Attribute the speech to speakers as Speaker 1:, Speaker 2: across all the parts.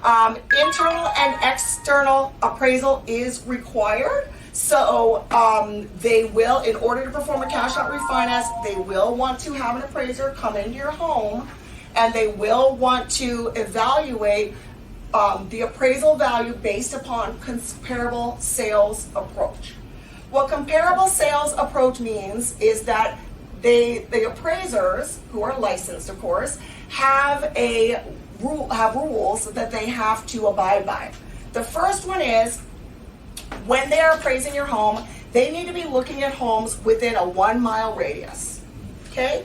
Speaker 1: Internal and external appraisal is required. So they will, in order to perform a cash out refinance, they will want to have an appraiser come into your home, and they will want to evaluate the appraisal value based upon comparable sales approach. What comparable sales approach means is that the appraisers, who are licensed of course, have rules that they have to abide by. The first one is, when they are appraising your home, they need to be looking at homes within a 1 mile radius. Okay?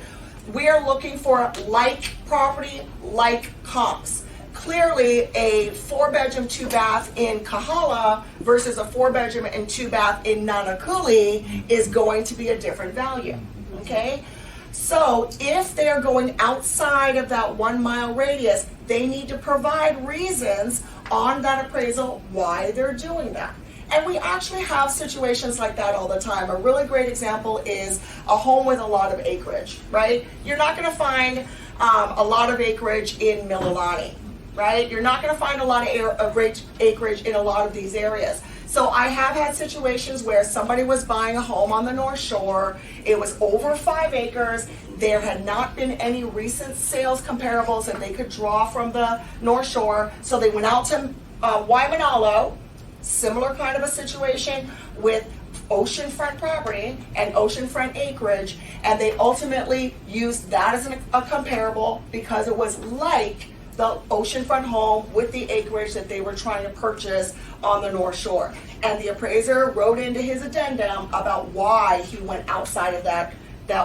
Speaker 1: We are looking for like property, like comps. Clearly, a 4-bedroom, 2-bath in Kahala versus a 4-bedroom and 2-bath in Nanakuli is going to be a different value. Okay? So if they're going outside of that 1 mile radius, they need to provide reasons on that appraisal why they're doing that. And we actually have situations like that all the time. A really great example is a home with a lot of acreage, right? You're not going to find a lot of acreage in Mililani, right? You're not going to find a lot of acreage in a lot of these areas. So I have had situations where somebody was buying a home on the North Shore. It was over 5 acres. There had not been any recent sales comparables that they could draw from the North Shore. So they went out to Waimanalo, similar kind of a situation with oceanfront property and oceanfront acreage, and they ultimately used that as a comparable because it was like the oceanfront home with the acreage that they were trying to purchase on the North Shore. And the appraiser wrote into his addendum about why he went outside of that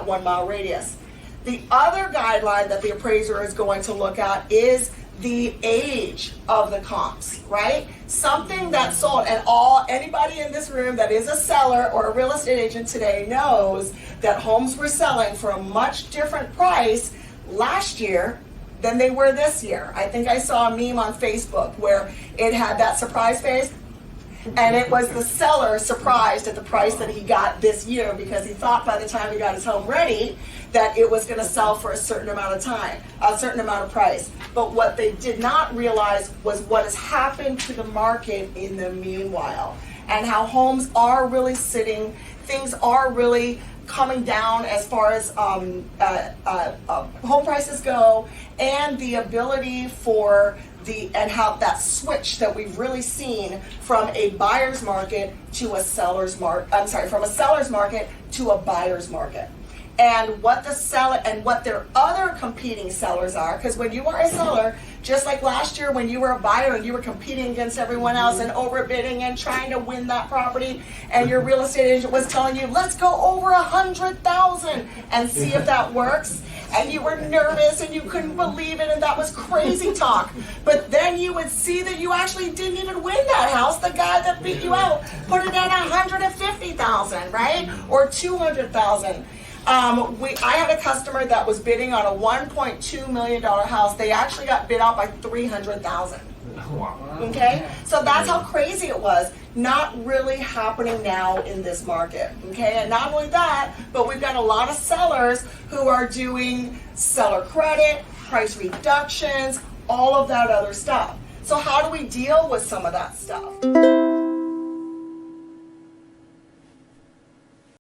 Speaker 1: 1 mile radius. The other guideline that the appraiser is going to look at is the age of the comps, right? Something that sold, and anybody in this room that is a seller or a real estate agent today knows that homes were selling for a much different price last year than they were this year. I think I saw a meme on Facebook where it had that surprise face, and it was the seller surprised at the price that he got this year because he thought by the time he got his home ready that it was going to sell for a certain amount of time, a certain amount of price. But what they did not realize was what has happened to the market in the meanwhile, and how homes are really sitting, things are really coming down as far as home prices go, and the ability for and how that switch that we've really seen from a buyer's market to a seller's market, from a seller's market to a buyer's market. And what the seller and what their other competing sellers are, because when you are a seller, just like last year when you were a buyer and you were competing against everyone else and overbidding and trying to win that property, and your real estate agent was telling you, let's go over 100,000 and see if that works, and you were nervous and you couldn't believe it, and that was crazy talk. But then you would see that you actually didn't even win that house. The guy that beat you out put it at 150,000, right? Or 200,000. I had a customer that was bidding on a $1.2 million house. They actually got bid out by 300,000. Okay, so that's how crazy it was. Not really happening now in this market. Okay, and not only that, but we've got a lot of sellers who are doing seller credit, price reductions, all of that other stuff. So how do we deal with some of that stuff?